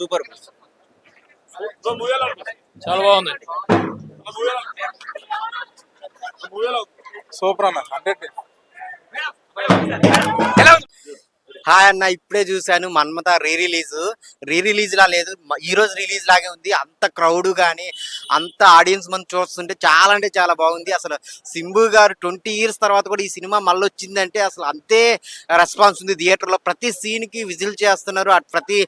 Super. చాలా బాగుంది. Super అన్న 100. హాయ్ అన్న, ఇప్పుడే చూశాను మన్మథ రీ రిలీజ్ లా లేదు, ఈ రోజు రిలీజ్ లాగే ఉంది. అంత క్రౌడ్ కానీ అంత ఆడియన్స్ మనం చూస్తుంటే చాలా అంటే చాలా బాగుంది. అసలు సింబు గారు 20 years తర్వాత కూడా ఈ సినిమా మళ్ళీ వచ్చిందంటే అసలు అంతే రెస్పాన్స్ ఉంది. థియేటర్లో ప్రతి సీన్ కి విజిల్ చేస్తున్నారు, అటు ప్రతి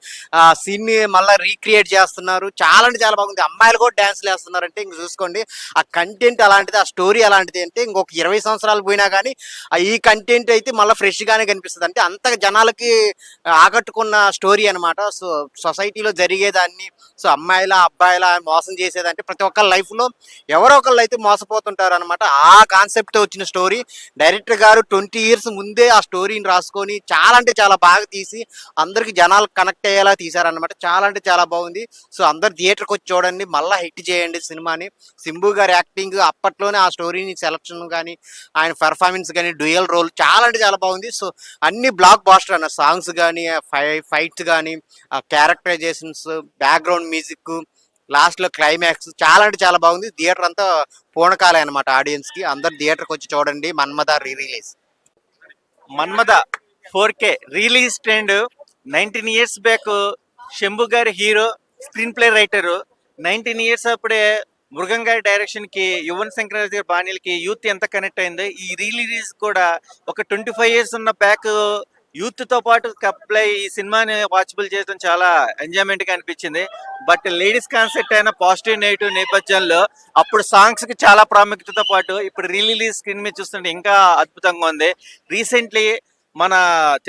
సీన్ ని మళ్ళీ రీక్రియేట్ చేస్తున్నారు. చాలా అంటే చాలా బాగుంది. అమ్మాయిలు కూడా డాన్స్లు వేస్తున్నారు అంటే ఇంక చూసుకోండి. ఆ కంటెంట్ అలాంటిది, ఆ స్టోరీ అలాంటిది. అంటే ఇంకొక 20 సంవత్సరాలు పోయినా కానీ ఈ కంటెంట్ అయితే మళ్ళీ ఫ్రెష్ గానే కనిపిస్తుంది. అంటే అంత జనాలకి ఆకట్టుకున్న స్టోరీ అనమాట. సో సొసైటీలో జరిగేదాన్ని, సో అమ్మాయిల అబ్బాయిల మోసం చేసేదంటే ప్రతి ఒక్కరి లైఫ్ లో ఎవరో ఒకళ్ళు అయితే మోసపోతుంటారు అనమాట. ఆ కాన్సెప్ట్ తో వచ్చిన స్టోరీ. డైరెక్టర్ గారు 20 years ముందే ఆ స్టోరీని రాసుకొని చాలా అంటే చాలా బాగా తీసి అందరికి జనాలు కనెక్ట్ అయ్యేలా తీశారనమాట. చాలా అంటే చాలా బాగుంది. సో అందరు థియేటర్కి వచ్చి చూడండి, మళ్ళీ హిట్ చేయండి సినిమాని. సింబు గారి యాక్టింగ్, అప్పట్లోనే ఆ స్టోరీని సెలక్షన్ కానీ ఆయన పెర్ఫార్మెన్స్ కానీ డ్యూయల్ రోల్ చాలా అంటే చాలా బాగుంది. సో అన్ని బ్లాక్ బాస్టర్ అన్న, సాంగ్స్ కానీ ఫైట్స్ కానీ క్యారెక్టరైజేషన్స్, బ్యాక్గ్రౌండ్ మ్యూజిక్, లాస్ట్ లో క్లైమాక్స్ చాలా అంటే చాలా బాగుంది. థియేటర్ అంతా పూనకాలే అనమాట ఆడియన్స్ కి. అందరు థియేటర్కి వచ్చి చూడండి Manmatha release. Manmatha 4K release trend. 19 years back Shambhu గారి hero, screen play writer. 19 years అప్పుడే మృగం గారి డైరెక్షన్ కి, యువన్ శంకర్ గారి బాణీలకి యూత్ ఎంత కనెక్ట్ అయిందో, ఈ రిలీజ్ కూడా ఒక 25 years ఉన్న బ్యాక్ యూత్ తో పాటు కప్లై ఈ సినిమాని వాచబుల్ చేయడం చాలా ఎంజాయ్మెంట్ గా అనిపించింది. బట్ లేడీస్ కాన్సెప్ట్ అయిన పాజిటివ్ నెగిటివ్ నేపథ్యంలో అప్పుడు సాంగ్స్ కి చాలా ప్రాముఖ్యతతో పాటు ఇప్పుడు రిలీజ్ స్క్రీన్ మీద చూస్తుంటే ఇంకా అద్భుతంగా ఉంది. రీసెంట్లీ మన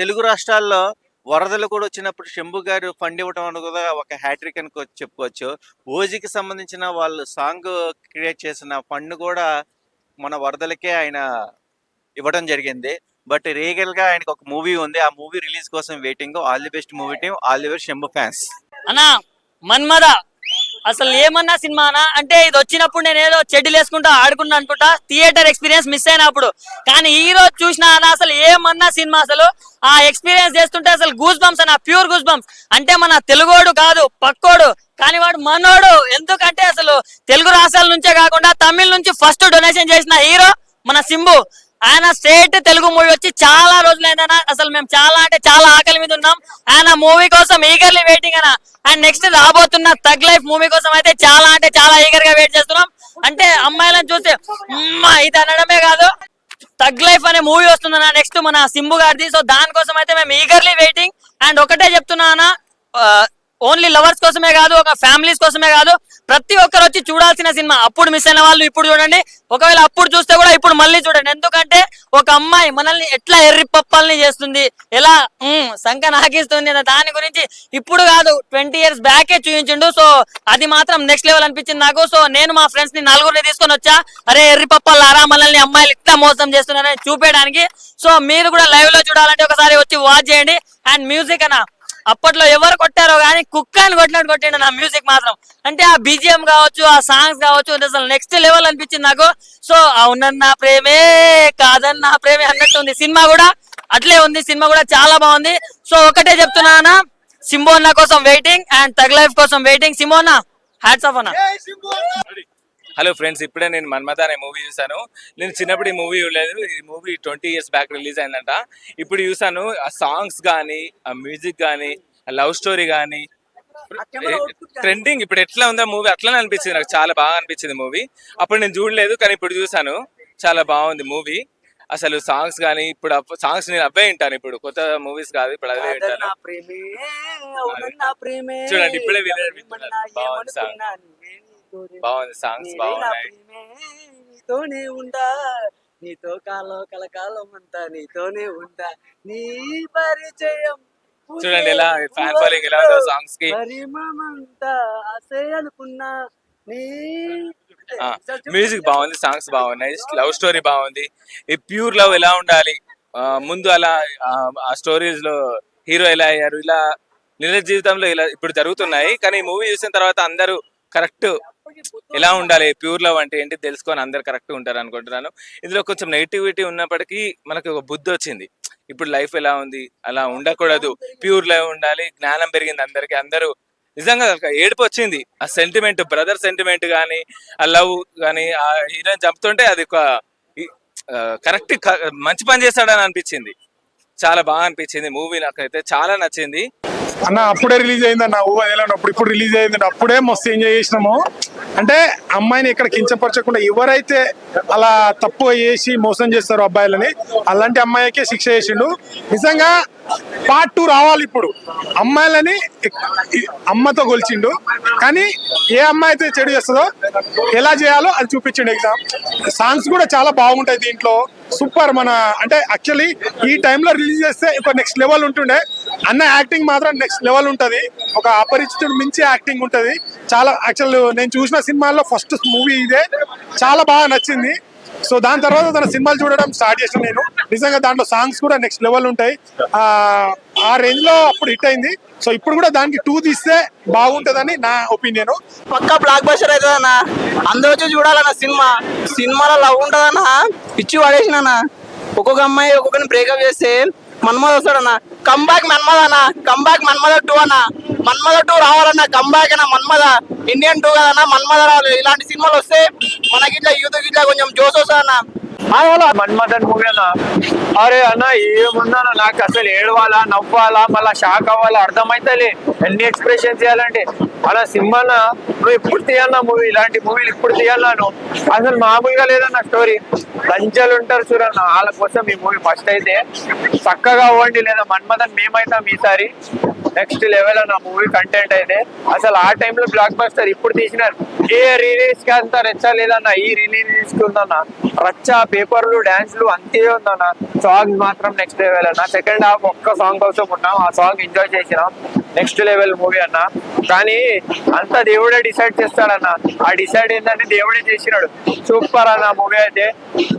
తెలుగు రాష్ట్రాల్లో వరదలు కూడా వచ్చినప్పుడు శంభు గారు ఫండ్ ఇవ్వటం అని కూడా ఒక హ్యాట్రిక్ అని చెప్పుకోవచ్చు. ఓజీకి సంబంధించిన వాళ్ళు సాంగ్ క్రియేట్ చేసిన ఫండ్ కూడా మన వరదలకే ఆయన ఇవ్వడం జరిగింది. బట్ రియల్ గా ఆయనకు ఒక మూవీ ఉంది, ఆ మూవీ రిలీజ్ కోసం waiting. All the best movie team, all the best Shambhu fans. అన్నా మన్మథ అసలు ఏమన్నా సినిమానా అంటే, ఇది వచ్చినప్పుడు నేను ఏదో చెడ్డీలు వేసుకుంటా ఆడుకున్నా అనుకుంటా, థియేటర్ ఎక్స్పీరియన్స్ మిస్ అయినప్పుడు. కానీ ఈ రోజు చూసినా అన్న అసలు ఏమన్నా సినిమా, అసలు ఆ ఎక్స్పీరియన్స్ చేస్తుంటే అసలు గూస్ బంప్స్ అన్న, ప్యూర్ గూస్ బంప్స్. అంటే మన తెలుగోడు కాదు, పక్కోడు, కానీ వాడు మనోడు. ఎందుకంటే అసలు తెలుగు రాష్ట్రాల నుంచే కాకుండా తమిళ నుంచి ఫస్ట్ డొనేషన్ చేసిన హీరో మన సింబు. ఆయన స్ట్రేట్ తెలుగు మూవీ వచ్చి చాలా రోజులైందన్న. అసలు మేము చాలా అంటే చాలా ఆకలి మీద ఉన్నాం. ఆయన మూవీ కోసం ఈగర్లీ వెయిటింగ్ అన్న. అండ్ నెక్స్ట్ రాబోతున్న థగ్ లైఫ్ మూవీ కోసం అయితే చాలా అంటే చాలా ఈగర్ గా వెయిట్ చేస్తున్నాం. అంటే అమ్మాయిలను చూసి ఇది అనడమే కాదు, థగ్ లైఫ్ అనే మూవీ వస్తుందన్న నెక్స్ట్ మన సింబు గారిది. సో దానికోసం అయితే మేము ఈగర్లీ వెయిటింగ్. అండ్ ఒకటే చెప్తున్నా అన్న, ఓన్లీ లవర్స్ కోసమే కాదు, ఒక ఫ్యామిలీస్ కోసమే కాదు, ప్రతి ఒక్కరు వచ్చి చూడాల్సిన సినిమా. అప్పుడు మిస్ అయిన వాళ్ళు ఇప్పుడు చూడండి, ఒకవేళ అప్పుడు చూస్తే కూడా ఇప్పుడు మళ్ళీ చూడండి. ఎందుకంటే ఒక అమ్మాయి మనల్ని ఎట్లా ఎర్రి పప్పల్ని చేస్తుంది, ఎలా సంక నాకిస్తుంది, దాని గురించి ఇప్పుడు కాదు 20 years బ్యాకే చూపించిండు. సో అది మాత్రం నెక్స్ట్ లెవెల్ అనిపించింది నాకు. సో నేను మా ఫ్రెండ్స్ ని 4 తీసుకొని వచ్చా, అరే ఎర్రి పప్పలారా మనల్ని అమ్మాయిలు ఇట్లా మోసం చేస్తున్నారని చూపేయడానికి. సో మీరు కూడా లైవ్ లో చూడాలంటే ఒకసారి వచ్చి వాచ్ చేయండి. అండ్ మ్యూజిక్ అన్న, అప్పట్లో ఎవరు కొట్టారో కానీ కుక్కని కొట్టినట్టు కొట్టిండు నా మ్యూజిక్ మాత్రం. అంటే ఆ బీజిఎం కావచ్చు, ఆ సాంగ్స్ కావచ్చు, అసలు నెక్స్ట్ లెవెల్ అనిపించింది నాకు. సో అవునన్నా ప్రేమే కాదన్నా ప్రేమే అన్నట్టు ఉంది సినిమా కూడా, అట్లే ఉంది సినిమా కూడా చాలా బాగుంది. సో ఒకటే చెప్తున్నా, సింబు అన్న కోసం వెయిటింగ్ అండ్ థగ్ లైఫ్ కోసం వెయిటింగ్. సింబు అన్న హ్యాట్స్ ఆఫ్ అన్న. హలో ఫ్రెండ్స్, ఇప్పుడే నేను మన్మథ అనే మూవీ చూసాను. నేను చిన్నప్పుడు ఈ మూవీ చూడలేదు. ఈ మూవీ 20 years బ్యాక్ రిలీజ్ అయిందంట. ఇప్పుడు చూసాను. ఆ సాంగ్స్ కానీ, ఆ మ్యూజిక్ కానీ, ఆ లవ్ స్టోరీ కానీ, ట్రెండింగ్ ఇప్పుడు ఎట్లా ఉందో మూవీ అట్లనే అనిపించింది నాకు. చాలా బాగా అనిపించింది మూవీ. అప్పుడు నేను చూడలేదు కానీ ఇప్పుడు చూసాను, చాలా బాగుంది మూవీ. అసలు సాంగ్స్ కానీ, ఇప్పుడు సాంగ్స్ నేను అవే వింటాను. ఇప్పుడు కొత్త మూవీస్ కాదు, ఇప్పుడు అవే వింటాను. చూడండి ఇప్పుడే బాగుంది సాంగ్, బాగుంది సాంగ్స్ బాగున్నాయి. నీతోనే ఉండా, నీతో కలకాలం అంతా నీతోనే ఉండా, నీ పరిచయం చూడండి ఎలా ఫ్యాన్ ఫాలోయింగ్ ఎలా ఉందో సాంగ్స్ కి. అనుకున్నా నీ మ్యూజిక్ బాగుంది, సాంగ్స్ బాగున్నాయి, లవ్ స్టోరీ బాగుంది. ఈ ప్యూర్ లవ్ ఎలా ఉండాలి, ముందు అలా ఆ స్టోరీస్ లో హీరో ఎలా అయ్యారు, ఇలా నిజ జీవితంలో ఇలా ఇప్పుడు జరుగుతున్నాయి. కానీ ఈ మూవీ చూసిన తర్వాత అందరూ కరెక్ట్ ఎలా ఉండాలి, ప్యూర్ లవ్ అంటే ఏంటి తెలుసుకొని అందరు కరెక్ట్ ఉంటారు అనుకుంటున్నాను. ఇందులో కొంచెం నెగిటివిటీ ఉన్నప్పటికీ మనకు ఒక బుద్ధి వచ్చింది. ఇప్పుడు లైఫ్ ఎలా ఉంది, అలా ఉండకూడదు, ప్యూర్ లవ్ ఉండాలి, జ్ఞానం పెరిగింది అందరికి, అందరూ నిజంగా ఏడుపు వచ్చింది. ఆ సెంటిమెంట్, బ్రదర్ సెంటిమెంట్ కానీ, ఆ లవ్ కానీ, ఆ హీరోయిన్ చంపుతుంటే అది ఒక కరెక్ట్ మంచి పని చేస్తాడని అనిపించింది. చాలా బాగా అనిపించింది మూవీ, నాకైతే చాలా నచ్చింది. అన్న అప్పుడే రిలీజ్ అయిందన్న ఊహప్పుడు, ఇప్పుడు రిలీజ్ అయింది. అప్పుడే మస్తు ఎంజాయ్ చేసినాము. అంటే అమ్మాయిని ఇక్కడ కించపరచకుండా, ఎవరైతే అలా తప్పు చేసి మోసం చేస్తారో అబ్బాయిలని, అలాంటి అమ్మాయికే శిక్ష చేసిండు. నిజంగా పార్ట్ 2 రావాలి. ఇప్పుడు అమ్మాయిలని అమ్మతో గొలిచిండు, కానీ ఏ అమ్మాయి అయితే చెడు చేస్తుందో ఎలా చేయాలో అది చూపించిండు. ఎగ్జామ్ సాంగ్స్ కూడా చాలా బాగుంటాయి దీంట్లో. సూపర్. మన అంటే యాక్చువల్లీ ఈ టైంలో రిలీజ్ చేస్తే ఒక నెక్స్ట్ లెవెల్ ఉంటుండే. అన్న యాక్టింగ్ మాత్రం నెక్స్ట్ లెవెల్ ఉంటుంది. ఒక అపరిచితుడు మించి యాక్టింగ్ ఉంటుంది. చాలా యాక్చువల్ నేను చూసిన సినిమాల్లో ఫస్ట్ మూవీ ఇదే. చాలా బాగా నచ్చింది. సో దాని తర్వాత తన సినిమాలు చూడడం స్టార్ట్ చేసిన నేను. నిజంగా దాంట్లో సాంగ్స్ కూడా నెక్స్ట్ లెవెల్ ఉంటాయి. ఆ రేంజ్ లో అప్పుడు హిట్ అయింది. సో ఇప్పుడు కూడా దానికి 2 తీస్తే బాగుంటుందని నా ఒపీనియన్. పక్కా బ్లాక్ బస్టర్ అవుతుందన్న, అందరూ వచ్చి చూడాలన్న సినిమాలో లవ్ ఉంటుందన్న, పిచ్చి పడేసినా. ఒక్కొక్క అమ్మాయి ఒక్కొక్కరిని బ్రేకప్ చేస్తే మన్మథ వస్తాడన్న, కంబ్యాక్ మన్మథ అన్న, కంబ్యాక్ మన్మథ 2 అన్న, మన్మథ 2 రావాలన్న, కంబ్యాక్ అన్న మన్మథ, ఇండియన్ 2 కదన్న, మన్మథ రావాలి. ఇలాంటి సినిమాలు వస్తే మనకి ఇట్లా యూత్ ఇట్లా కొంచెం జోస్ వస్తుందన్న. మన్మథన్ మూవీ అన్న, అరే అన్న ఏముందన్న, నాకు అసలు ఏడవాలా, నవ్వాలా, మళ్ళా షాక్ అవ్వాలా అర్థమైతలే. ఎన్ని ఎక్స్ప్రెషన్ చేయాలంటే అలా సినిమాన నువ్వు ఇప్పుడు తీయాలన్నా మూవీ, ఇలాంటి మూవీలు ఇప్పుడు తీయాలను. అసలు మామూలుగా లేదన్న స్టోరీ. లంచాలు ఉంటారు చూడన్న, వాళ్ళ కోసం ఈ మూవీ ఫస్ట్ అయితే చక్కగా అవ్వండి, లేదా మన్మథన్ మేమైతాం ఈసారి. నెక్స్ట్ లెవెల్ అన్న మూవీ కంటెంట్ అయితే. అసలు ఆ టైంలో బ్లాక్ బస్టర్. ఇప్పుడు తీసినారు. ఏ రిలీజ్ కి అంత రచ్చ లేదన్న, ఈ రిలీజ్ కి ఉందన్న రచ్చ. పేపర్లు, డాన్స్లు అంతే ఉందన్న. సాంగ్స్ మాత్రం నెక్స్ట్ లెవెల్ అన్న. సెకండ్ హాఫ్ ఒక్క సాంగ్ కోసం ఉన్నాం, ఆ సాంగ్ ఎంజాయ్ చేసినాం. నెక్స్ట్ లెవెల్ మూవీ అన్న. కానీ అంతా దేవుడే డిసైడ్ చేస్తాడన్న. ఆ డిసైడ్ ఏంటంటే దేవుడే చేసినాడు. సూపర్ అన్న మూవీ అయితే.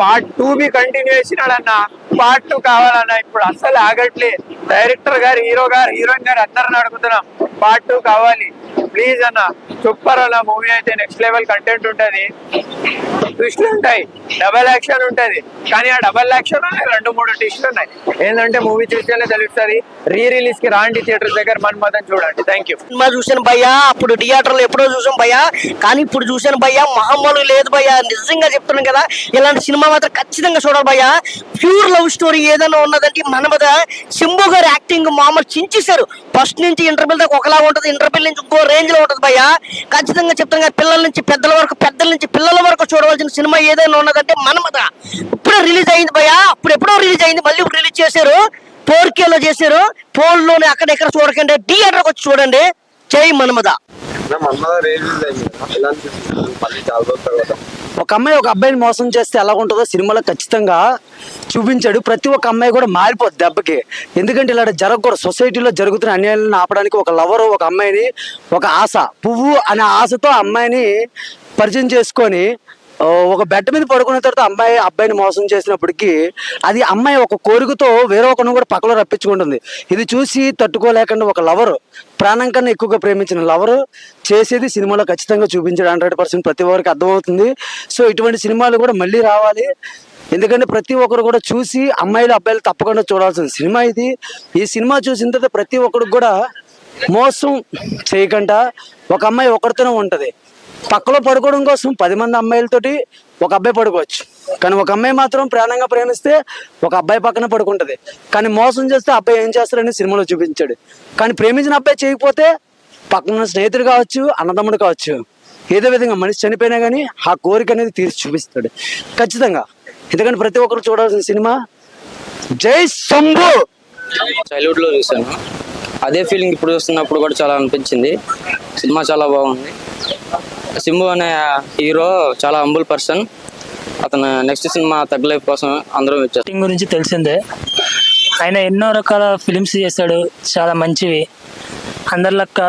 పార్ట్ 2 బి కంటిన్యూ చేసినాడు అన్న. పార్ట్ 2 కావాలన్న. ఇప్పుడు అస్సలు ఆగట్లే. డైరెక్టర్ గారు, హీరో గారు, హీరోయిన్ గారు అందరిని అడుగుతున్నాం పార్ట్ 2 కావాలి ప్లీజ్ అన్న. సూపర్ అన్న మూవీ అయితే. నెక్స్ట్ లెవెల్ కంటెంట్ ఉంటది, ట్విస్ట్లు ఉంటాయి, డబల్ యాక్షన్ ఉంటది. కానీ ఆ డబల్ యాక్షన్ 2-3 ట్విస్ట్లు ఉన్నాయి. ఏంటంటే మూవీ చూస్తేనే తెలుస్తుంది. రిలీజ్ కి రాండి థియేటర్ దగ్గర మన్మథన్ చూడండి. Thank you. సినిమా చూసాను భయ్యా, అప్పుడు థియేటర్ లో ఎప్పుడో చూసాం భయ్యా, కానీ ఇప్పుడు చూసాను భయ్యా, మహమ్మలు లేదు భయ్యా. నిజంగా చెప్తున్నాను కదా, ఇలాంటి సినిమా మాత్రం ఖచ్చితంగా చూడాలి భయ్యా. ప్యూర్ లవ్ స్టోరీ ఏదైనా ఉన్నదంటే మన్మథ. శంభు గారు యాక్టింగ్ మామూలు చించేశారు. ఫస్ట్ నుంచి ఇంటర్వెల్ దాకా ఒకలా ఉంటది, ఇంటర్వెల్ నుంచి ఇంకో రేంజ్ లో ఉంటది భయ్యా. ఖచ్చితంగా చెప్తాను కదా, పిల్లల నుంచి పెద్దల వరకు, పెద్దల నుంచి పిల్లల వరకు చూడవలసిన సినిమా ఏదైనా ఉన్నదంటే మన్మథ. ఇప్పుడే రిలీజ్ అయింది భయ్యా, అప్పుడు ఎప్పుడో రిలీజ్ అయింది, మళ్ళీ ఇప్పుడు రిలీజ్ చేశారు. 4K లో చేశారు. ఫోన్ లోనే అక్కడెక్కడ చూడకండి, థియేటర్కి వచ్చి చూడండి. జై మన్మథ. ఒక అమ్మాయి ఒక అబ్బాయిని మోసం చేస్తే ఎలా ఉంటుందో సినిమాలో ఖచ్చితంగా చూపించాడు. ప్రతి ఒక్క అమ్మాయి కూడా మారిపోద్ది దెబ్బకి. ఎందుకంటే ఇలా జరగకూడదు. సొసైటీలో జరుగుతున్న అన్యాయాలను ఆపడానికి ఒక లవరు ఒక అమ్మాయిని, ఒక ఆశ, పువ్వు అనే ఆశతో అమ్మాయిని పరిచయం చేసుకొని ఒక బెడ్ మీద పడుకున్న తర్వాత అబ్బాయిని మోసం చేసినప్పటికీ అది అమ్మాయి ఒక కోరికతో వేరే ఒకరిని కూడా పక్కలో రప్పించుకుంటుంది. ఇది చూసి తట్టుకోలేకుండా ఒక లవరు, ప్రాణం కన్నా ఎక్కువగా ప్రేమించిన లవరు చేసేది సినిమాలో ఖచ్చితంగా చూపించాడు. 100% ప్రతి ఒక్కరికి అర్థమవుతుంది. సో ఇటువంటి సినిమాలు కూడా మళ్ళీ రావాలి. ఎందుకంటే ప్రతి ఒక్కరు కూడా చూసి అమ్మాయిలు అబ్బాయిలు తప్పకుండా చూడాల్సిన సినిమా ఇది. ఈ సినిమా చూసిన తర్వాత ప్రతి ఒక్కరికి కూడా మోసం చేయకుండా ఒక అమ్మాయి ఒకరితోనే ఉంటుంది. పక్కలో పడుకోవడం కోసం 10 మంది అమ్మాయిలతోటి ఒక అబ్బాయి పడుకోవచ్చు, కానీ ఒక అమ్మాయి మాత్రం ప్రాణంగా ప్రేమిస్తే ఒక అబ్బాయి పక్కన పడుకుంటది. కానీ మోసం చేస్తే అబ్బాయి ఏం చేస్తారని సినిమాలో చూపించాడు. కానీ ప్రేమించిన అబ్బాయి చేయకపోతే పక్కన స్నేహితుడు కావచ్చు, అన్నదమ్ముడు కావచ్చు, ఏదో విధంగా మనిషి చనిపోయినా కానీ ఆ కోరిక అనేది తీర్చి చూపిస్తాడు ఖచ్చితంగా. ఎందుకంటే ప్రతి ఒక్కరు చూడాల్సిన సినిమా జై శంభు. చైల్డ్హుడ్ లో చూసాను, అదే ఫీలింగ్ ఇప్పుడు చూస్తున్నప్పుడు కూడా చాలా అనిపించింది. సినిమా చాలా బాగుంది. శంభు అనే హీరో చాలా హంబుల్ పర్సన్. అతను నెక్స్ట్ సినిమా తగ్గ లైఫ్ కోసం అందరూ వచ్చారు. యాక్టింగ్ గురించి తెలిసిందే, ఆయన ఎన్నో రకాల ఫిలిమ్స్ చేస్తాడు, చాలా మంచివి. అందరిలక్క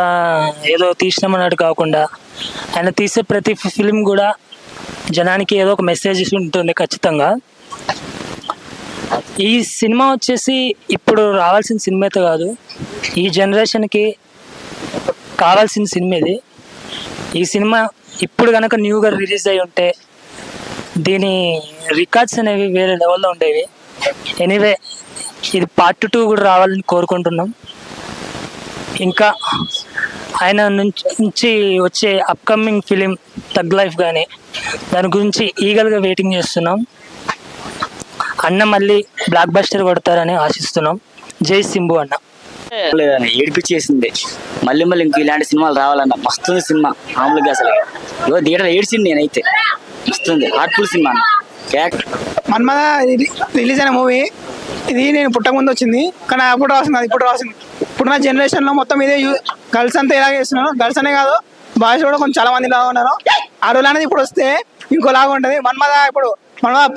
ఏదో తీసినామన్నట్టు కాకుండా ఆయన తీసే ప్రతి ఫిలిం కూడా జనానికి ఏదో ఒక మెసేజ్ ఉంటుంది ఖచ్చితంగా. ఈ సినిమా వచ్చేసి ఇప్పుడు రావాల్సిన సినిమా అయితే కాదు, ఈ జనరేషన్కి కావాల్సిన సినిమా ఇది. ఈ సినిమా ఇప్పుడు కనుక న్యూగా రిలీజ్ అయి ఉంటే దీని రికార్డ్స్ అనేవి వేరే లెవెల్లో ఉండేవి. ఎనీవే ఇది పార్ట్ 2 కూడా రావాలని కోరుకుంటున్నాం. ఇంకా ఆయన నుంచి వచ్చే అప్కమింగ్ ఫిలిం తగ్ లైఫ్ కానీ దాని గురించి ఈగల్గా వెయిటింగ్ చేస్తున్నాం. అన్న మళ్ళీ బ్లాక్ బస్టర్ కొడతారని ఆశిస్తున్నాం. జై సింబు అన్న. లేదన్న ఏడిపించేసింది. మళ్ళీ మళ్ళీ ఇంక ఇలాంటి సినిమాలు రావాలన్న. మస్తుంది సినిమా మామూలుగా అసలు. ఏదో థియేటర్ ఏడ్చింది నేనైతే. మస్తుంది హార్ట్ఫుల్ సినిమా అన్న. మన్మద రిలీజ్ అయిన మూవీ ఇది నేను పుట్టక ముందు వచ్చింది, కానీ అప్పుడు రాసింది, అది ఇప్పుడు రాసింది. ఇప్పుడున్న జనరేషన్లో మొత్తం ఇదే గర్ల్స్ అంతా ఇలాగే చేస్తున్నారు. గర్ల్స్ అనే కాదు, బాయ్స్ కూడా కొంచెం చాలా మంది లాగా ఉన్నారు. ఆ రోజు అనేది ఇప్పుడు వస్తే ఇంకోలాగా ఉంటుంది. మన్మద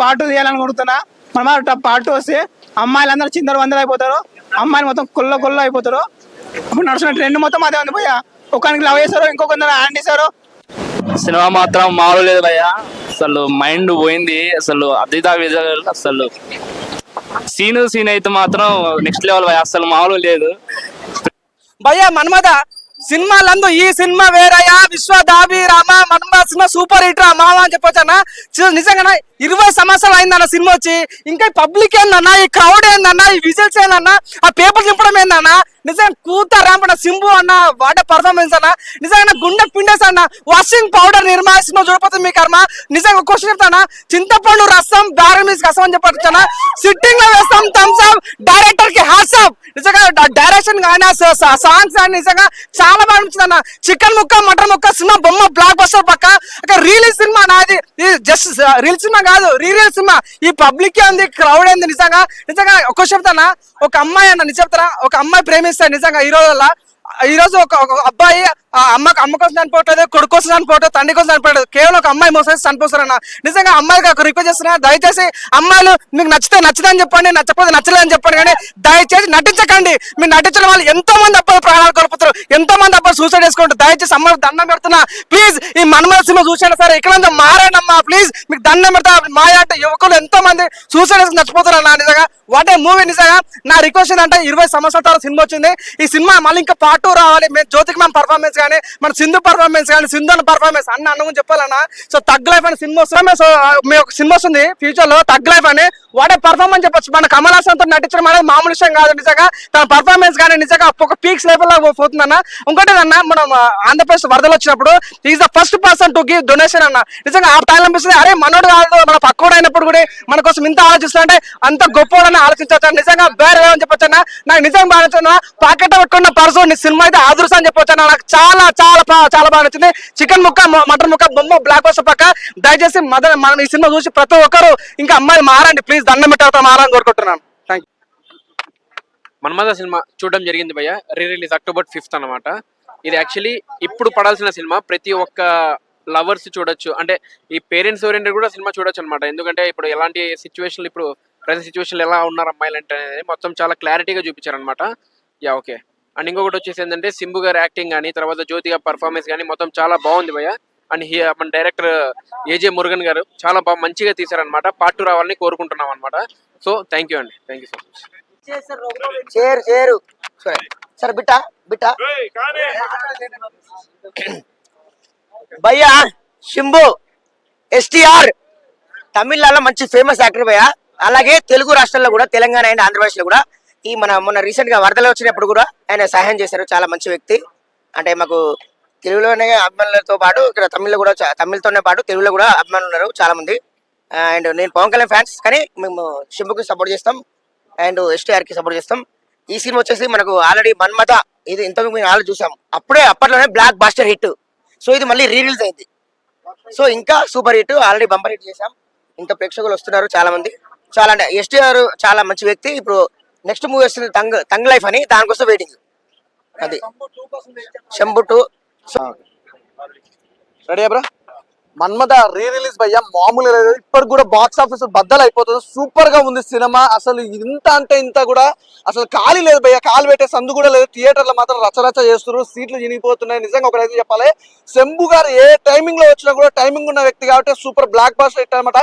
పార్ట్ 2 తీయాలని కొడుతున్నా. మన్మద పార్ట్ 2 వస్తే అమ్మాయిలందరూ చిందరు వందలు అయిపోతారు, అమ్మాయిలు మొత్తం కొల్ల అయిపోతారు. ఇప్పుడు నడుస్తున్న ట్రెండ్ మొత్తం అదే ఉంది భయ్య. ఒకరికి లవ్ చేస్తారు, ఇంకొకరు హ్యాండ్ ఇస్తారు. సినిమా మాత్రం మామూలు లేదు భయ్య. అసలు మైండ్ పోయింది అసలు. అద్భుత అసలు సీన్ అయితే మాత్రం నెక్స్ట్ లెవెల్ భయ్య. అసలు మామూలు లేదు భయ్య. మన్మద సినిమాలందు ఈ సినిమా వేరయ్యా. విశ్వదాభిరామ మన్మద సినిమా సూపర్ హిట్ రా మామ అని చెప్పొచ్చు అన్న. నిజంగా 20 సంవత్సరాలు అయిందన్న సినిమా వచ్చి. ఇంకా పబ్లిక్ ఏందన్నా, ఈ క్రౌడ్ ఏందన్నా, ఈ విజిల్స్ ఏందన్నా, ఆ పేపర్ చింపడం ఏందన్నా. నిజంగా కూతారాంపడ సింబు అన్న వాడే పర్ఫార్మెన్స్ అన్న. నిజంగా గుండె పిండేస్ అన్న. వాషింగ్ పౌడర్ నిర్మా సినిమా చూడపోతే మీ కర్మ. నిజంగా క్వశ్చన్ చెప్తానా, చింతపండు రసం బ్యారమీస్ రసం అని చెప్పొచ్చానా. సిట్టింగ్ లో వేస్తాం థమ్స్ అప్. డైరెక్టర్ కి హ్యాట్స్ ఆఫ్. నిజంగా డైరెక్షన్ కానీ సాంగ్స్ కానీ నిజంగా చాలా బాగా అనిపించింది అన్న. చికెన్ ముక్క మటన్ ముక్క సినిమా బొమ్మ బ్లాక్ బస్టర్ పక్క. అక్కడ రిలీజ్ సినిమా నాది, జస్ట్ రీల్ సినిమా కాదు, రీల్ సినిమా. ఈ పబ్లిక్ ఏంది, క్రౌడ్ ఏంది. నిజంగా ఒక చెప్తానా, ఒక అమ్మాయి అన్న నిజం చెప్తారా, ఒక అమ్మాయి ప్రేమిస్తాడు నిజంగా ఈ రోజుల్లో. ఈ రోజు ఒక అబ్బాయి అమ్మ కోసం చనిపోవట్లేదు, కొడుకు కోసం చనిపోవట్లేదు, తండ్రి కోసం చనిపోవట్లేదు. కేవలం ఒక అమ్మాయి మోసం చనిపోతారన్న. నిజంగా అమ్మాయికి ఒక రిక్వెస్ట్ చేస్తున్నా, దయచేసి అమ్మాయిలు మీకు నచ్చుదని చెప్పండి, నచ్చకపోతే నచ్చలేదని చెప్పండి, కానీ దయచేసి నటించకండి. మీరు నటించడం వల్ల ఎంతో మంది అబ్బాయిలు ప్రాణాలు కోల్పోతారు, ఎంతో మంది అబ్బాయిలు సూసైడ్ చేసుకుంటారు. దయచేసి అమ్మాయికి దండం పెడుతున్నా ప్లీజ్. ఈ మన్మద సినిమా చూసాను సరే, ఇక్కడ మారానమ్మా ప్లీజ్, మీకు దండం పెడతా. మా అంటే యువకులు ఎంతో మంది సూసైడ్ చేసుకుని నచ్చిపోతారు అన్న. నిజంగా వాట్ ఏ మూవీ. నిజంగా నా రిక్వెస్ట్ ఏంటంటే 20 సంవత్సరాల తర్వాత సినిమా వచ్చింది. ఈ సినిమా మళ్ళీ ఇంకా పార్ట్ 2 రావాలి. జ్యోతికి మ్యామ్ పర్ఫార్మెన్స్ కానీ, మన సింధు పర్ఫార్మెన్స్ కానీ, సింధు అన్న పర్ఫార్మెన్స్ అన్న చెప్పాలన్నా. సో తగ్ లైఫ్ అని సినిమా వస్తుంది. సో మీ ఒక సినిమా వస్తుంది ఫ్యూచర్ లో, తగ్ లైఫ్ అని. వాడే పర్ఫార్మెన్స్ చెప్పొచ్చు. మన కమల్ హాసన్ తో నటించడం అనేది మామూలు విషయం కాదు. నిజంగా తన పర్ఫార్మెన్స్ కానీ నిజంగా ఒక పీక్స్ లెవెల్ లో పోతుందన్న. ఇంకోటి అన్న, మనం ఆంధ్రప్రదేశ్ వరదలు వచ్చినప్పుడు is the first person to give donation అన్న. నిజంగా ఆ టైం అనిపిస్తుంది, అరే మనోడు కాదు, మన పక్కోడు అయినప్పుడు కూడా మన కోసం ఇంత ఆలోచిస్తుంటే అంత గొప్పవాడని ఆలోచించవచ్చు. నిజంగా వేరే అని చెప్పొచ్చు అన్న. నాకు నిజంగా బాగా నచ్చింది. పాకెట్ పెట్టుకున్న పర్సన్ సినిమా అయితే ఆదృశం అని చెప్పొచ్చు అన్న. నాకు చాలా చాలా చాలా బాగా నచ్చింది. చికెన్ ముక్క మటన్ ముక్క బొమ్మ బ్లాక్ బస్టర్ పక్క. దయచేసి మనం ఈ సినిమా చూసి ప్రతి ఒక్కరు ఇంకా అమ్మాయిలు మారండి ప్లీజ్, దండం పెట్టారు మారని కోరుకుంటున్నాను. Thank you. మన్మద సినిమా చూడడం జరిగింది భయ్య. రిలీజ్ October 5th అన్నమాట. ఇది యాక్చువల్లీ ఇప్పుడు పడాల్సిన సినిమా. ప్రతి ఒక్క లవర్స్ చూడొచ్చు, అంటే ఈ పేరెంట్స్ ఓరియంటెడ్ కూడా సినిమా చూడొచ్చు అనమాట. ఎందుకంటే ఇప్పుడు ఎలాంటి సిచ్యువేషన్లు, ఇప్పుడు ప్రజెంట్ సిచ్యువేషన్లు ఎలా ఉన్నారు అమ్మాయిలు అంటే అనేది మొత్తం చాలా క్లారిటీగా చూపించారనమాట. Yeah okay. అండ్ ఇంకొకటి వచ్చేసి ఏంటంటే సింబు గారి యాక్టింగ్ కానీ, తర్వాత జ్యోతి గారి పర్ఫార్మెన్స్ కానీ మొత్తం చాలా బాగుంది భయ్య. అండ్ మన డైరెక్టర్ ఏజే మురుగన్ గారు చాలా బాగా మంచిగా తీశారనమాట. పార్ట్ 2 రావాలని కోరుకుంటున్నాం అనమాట. సో థ్యాంక్ యూ అండి, థ్యాంక్ యూ సో మచ్. చేరు సరే బిట్టా భయ్యా. శంభు ఎస్టీఆర్ తమిళనాడులో మంచి ఫేమస్ యాక్టర్ భయ్యా. అలాగే తెలుగు రాష్ట్రాల్లో కూడా, తెలంగాణ అండ్ ఆంధ్రప్రదేశ్ లో కూడా ఈ మొన్న రీసెంట్ గా వరదలు వచ్చినప్పుడు కూడా ఆయన సహాయం చేశారు. చాలా మంచి వ్యక్తి. అంటే మాకు తెలుగులోనే అభిమానులతో పాటు ఇక్కడ తమిళ్తోనే పాటు తెలుగులో కూడా అభిమానులు ఉన్నారు చాలా మంది. అండ్ నేను పవన్ కళ్యాణ్ ఫ్యాన్స్, కానీ మేము శంభుకి సపోర్ట్ చేస్తాం అండ్ ఎస్టీఆర్ కి సపోర్ట్ చేస్తాం. ఈ సినిమా వచ్చేసి మనకు ఆల్రెడీ మన్మథ ఇది ఇంతకు మేము ఆల్రెడీ చూసాం. అప్పట్లోనే బ్లాక్ బాస్టర్ హిట్. సో ఇది మళ్ళీ రీరిలీజ్ అయింది. సో ఇంకా super hit, already bumper hit చేసాం. ఇంకా ప్రేక్షకులు వస్తున్నారు చాలా మంది. చాలా అంటే ఎస్టీఆర్ చాలా మంచి వ్యక్తి. ఇప్పుడు నెక్స్ట్ మూవీ వస్తుంది తంగ్ లైఫ్ అని, దానికోసం వెయిటింగ్. అది శంభు 2 రెడీ బ్రా. మన్మథ రిలీజ్ భయ్యా మామూలు లేదు. ఇప్పటికి కూడా బాక్స్ ఆఫీస్ బద్దలు అయిపోతుంది. సూపర్ గా ఉంది సినిమా. అసలు ఇంత అంటే ఇంత కూడా అసలు ఖాళీ లేదు భయ్యా, కాలు పెట్టే సందు కూడా లేదు. థియేటర్లో మాత్రం రచరచ చేస్తున్నారు, సీట్లు చినిగిపోతున్నాయి. నిజంగా ఒకటైతే చెప్పాలి, శంభు గారు ఏ టైమింగ్ లో వచ్చినా కూడా టైమింగ్ ఉన్న వ్యక్తి కాబట్టి సూపర్ బ్లాక్ బాస్టర్ హిట్ అనమాట.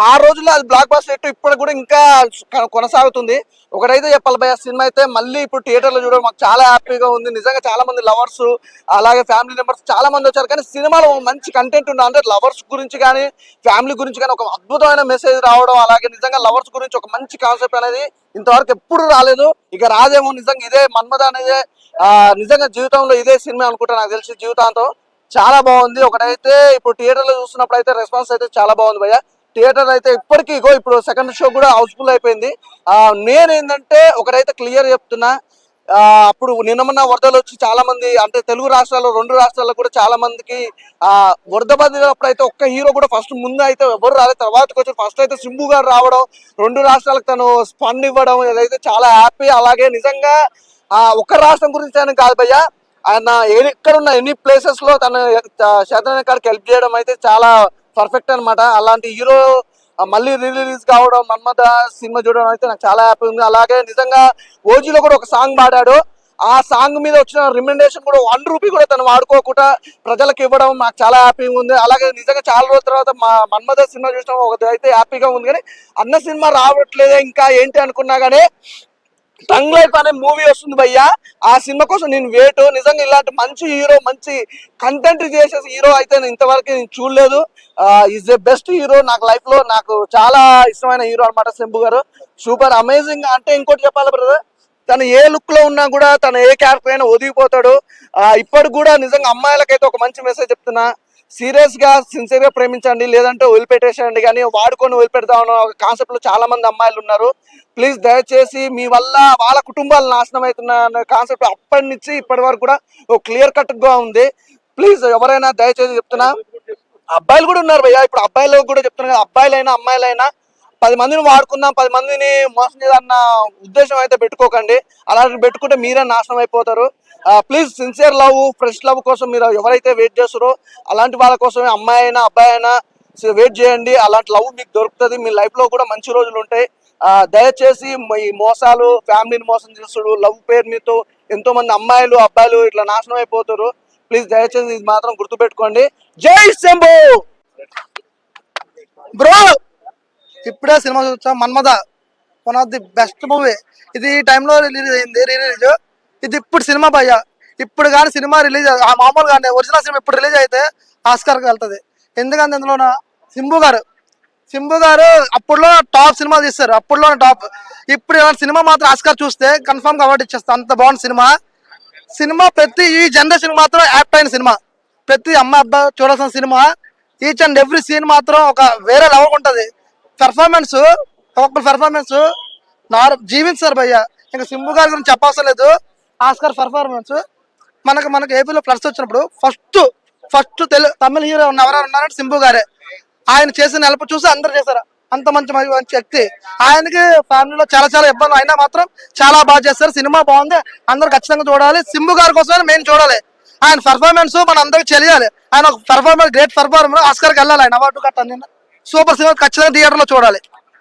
ఆ రోజుల్లో అది బ్లాక్ బాస్టర్ హిట్, ఇప్పుడు కూడా ఇంకా కొనసాగుతుంది. ఒకటైతే చెప్పాలి భయ్యా, సినిమా అయితే మళ్ళీ ఇప్పుడు థియేటర్లో చూడడం మాకు చాలా హ్యాపీగా ఉంది. నిజంగా చాలా మంది లవర్స్ అలాగే ఫ్యామిలీ మెంబర్స్ చాలా మంది వచ్చారు, కానీ సినిమాలో మంచి కంటెంట్ ఉన్న అంటే లవర్స్ గురించి కానీ ఫ్యామిలీ గురించి కానీ ఒక అద్భుతమైన మెసేజ్ రావడం, అలాగే నిజంగా లవర్స్ గురించి ఒక మంచి కాన్సెప్ట్ అనేది ఇంతవరకు ఎప్పుడు రాలేదు, ఇక రాదేమో. నిజంగా ఇదే మన్మథ అనేది నిజంగా జీవితంలో ఇదే సినిమా అనుకుంటా, నాకు తెలిసి జీవితాంతం. చాలా బాగుంది. ఒకటైతే ఇప్పుడు థియేటర్ లో చూస్తున్నప్పుడు అయితే రెస్పాన్స్ అయితే చాలా బాగుంది భయ్య. థియేటర్ అయితే ఇప్పటికీ ఇప్పుడు సెకండ్ షో కూడా హౌస్ఫుల్ అయిపోయింది. నేనేంటంటే ఒకటైతే క్లియర్ చెప్తున్నా, అప్పుడు నిన్న వరదలు వచ్చి చాలా మంది అంటే తెలుగు రాష్ట్రాల్లో 2 రాష్ట్రాల్లో కూడా చాలా మందికి వరద బాధినప్పుడు అయితే ఒక్క హీరో కూడా ఫస్ట్ ముందు అయితే ఎవరు రాలేదు, తర్వాతకి వచ్చి ఫస్ట్ అయితే సింబు గారు రావడం, 2 రాష్ట్రాలకు తను స్పండ్ ఇవ్వడం ఇదైతే చాలా హ్యాపీ. అలాగే నిజంగా ఒక్క రాష్ట్రం గురించి అని కాదు భయ్య, ఆయన ఎక్కడున్న ఎన్ని ప్లేసెస్ లో తను శాతన కాడికి హెల్ప్ చేయడం అయితే చాలా పర్ఫెక్ట్ అనమాట. అలాంటి హీరో మళ్ళీ రిలీజ్ కావడం, మన్మథ సినిమా చూడడం అయితే నాకు చాలా హ్యాపీ ఉంది. అలాగే నిజంగా ఓజీలో కూడా ఒక సాంగ్ పాడాడు, ఆ సాంగ్ మీద వచ్చిన రికమెండేషన్ కూడా 1 రూపీ కూడా తను వాడుకోకుండా ప్రజలకు ఇవ్వడం నాకు చాలా హ్యాపీగా ఉంది. అలాగే నిజంగా చాలా రోజుల తర్వాత మన్మథ సినిమా చూసడం ఒకటి అయితే హ్యాపీగా ఉంది. కానీ అన్న సినిమా రావట్లేదే ఇంకా ఏంటి అనుకున్నా కానీ టంగ్ లైఫ్ అనే మూవీ వస్తుంది భయ్యా, ఆ సినిమా కోసం నేను వెయిట్. నిజంగా ఇలాంటి మంచి హీరో, మంచి కంటెంట్ చేసే హీరో అయితే నేను ఇంతవరకు నేను చూడలేదు. ఈజ్ ద బెస్ట్ హీరో నాకు లైఫ్ లో, నాకు చాలా ఇష్టమైన హీరో అనమాట శంభు గారు. Super amazing. అంటే ఇంకోటి చెప్పాలి బ్రదర్, తను ఏ లుక్ లో ఉన్నా కూడా తను ఏ క్యారెక్టర్ అయినా ఒదిగిపోతాడు. ఇప్పటికి కూడా నిజంగా అమ్మాయిలకైతే ఒక మంచి మెసేజ్ చెప్తున్నా, సీరియస్ గా సిన్సియర్ గా ప్రేమించండి, లేదంటే వదిలిపెట్టేసండి. కానీ వాడుకొని వదిలిపెడతామన్న ఒక కాన్సెప్ట్ లో చాలా మంది అమ్మాయిలు ఉన్నారు. ప్లీజ్ దయచేసి మీ వల్ల వాళ్ళ కుటుంబాలు నాశనం అవుతున్న కాన్సెప్ట్ అప్పటి నుంచి ఇప్పటి వరకు కూడా ఒక క్లియర్ కట్ గా ఉంది. ప్లీజ్ ఎవరైనా దయచేసి చెప్తున్నా, అబ్బాయిలు కూడా ఉన్నారు భయ్యా, ఇప్పుడు అబ్బాయిలకు కూడా చెప్తున్నా కదా, అబ్బాయిలైనా అమ్మాయిలైనా 10 మందిని వాడుకుందాం, 10 మందిని మోసం చేయాలన్న ఉద్దేశం అయితే పెట్టుకోకండి. అలాంటి పెట్టుకుంటే మీరే నాశనం అయిపోతారు. Please sincere love, fresh love కోసం మీరు ఎవరైతే వెయిట్ చేస్తారో అలాంటి వాళ్ళ కోసమే అమ్మాయి అయినా అబ్బాయి అయినా వెయిట్ చేయండి. అలాంటి లవ్ మీకు దొరుకుతుంది, మీ లైఫ్ లో కూడా మంచి రోజులు ఉంటాయి. దయచేసి ఈ మోసాలు, ఫ్యామిలీని మోసం చేస్తుడు, లవ్ పేరు మీతో ఎంతో మంది అమ్మాయిలు అబ్బాయిలు ఇట్లా నాశనం అయిపోతారు. ప్లీజ్ దయచేసి ఇది మాత్రం గుర్తుపెట్టుకోండి. జై శంభు బ్రో. ఇప్పుడే సినిమా చూసాం Manmatha, 1 of the best movie. ఇది ఈ టైంలో రిలీజ్ అయింది, రిలీజ్. ఇది ఇప్పుడు సినిమా భయ్య, ఇప్పుడు కానీ సినిమా రిలీజ్ మామూలుగా ఒరిజినల్ సినిమా ఇప్పుడు రిలీజ్ అయితే ఆస్కార్కి వెళ్తుంది. ఎందుకంటే ఇందులో సింబు గారు అప్పుడులో టాప్ సినిమా తీస్తారు, అప్పుడులో టాప్. ఇప్పుడు సినిమా మాత్రం ఆస్కార్ చూస్తే కన్ఫర్మ్ గా అవార్డు ఇచ్చేస్తా, అంత బాగుంది సినిమా. ప్రతి ఈ జనరేషన్ మాత్రం యాప్ట్ అయిన సినిమా, ప్రతి అమ్మాయి అబ్బాయి చూడాల్సిన సినిమా. ఈచ్ అండ్ ఎవ్రీ సీన్ మాత్రం ఒక వేరే లెవెల్ ఉంటుంది. పెర్ఫార్మెన్స్, ఒక్కొక్క పెర్ఫార్మెన్స్ జీవించారు భయ్య. ఇంకా సింబు గారి గురించి చెప్పవసరం లేదు. ఆస్కార్ పెర్ఫార్మెన్స్ మనకు ఏపీలో ప్లస్ వచ్చినప్పుడు ఫస్ట్ తమిళ హీరో ఎవరైనా ఉన్నారంటే సింబు గారే. ఆయన చేసిన హెల్ప్ చూసి అందరు చేశారు, అంత మంచి వ్యక్తి. ఆయనకి ఫ్యామిలీలో చాలా చాలా ఇబ్బందులు అయినా మాత్రం చాలా బాగా చేస్తారు. సినిమా బాగుంది, అందరు ఖచ్చితంగా చూడాలి. సింబు గారి కోసమే మెయిన్ చూడాలి. ఆయన పెర్ఫార్మెన్స్ మన అందరికి తెలియాలి. ఆయన ఒక పెర్ఫార్మెన్స్, గ్రేట్ పెర్ఫార్మెన్స్, ఆస్కార్కి వెళ్ళాలి ఆయన అవార్డు కట్టాలి. సూపర్ సినిమా ఖచ్చితంగా థియేటర్ లో చూడాలి.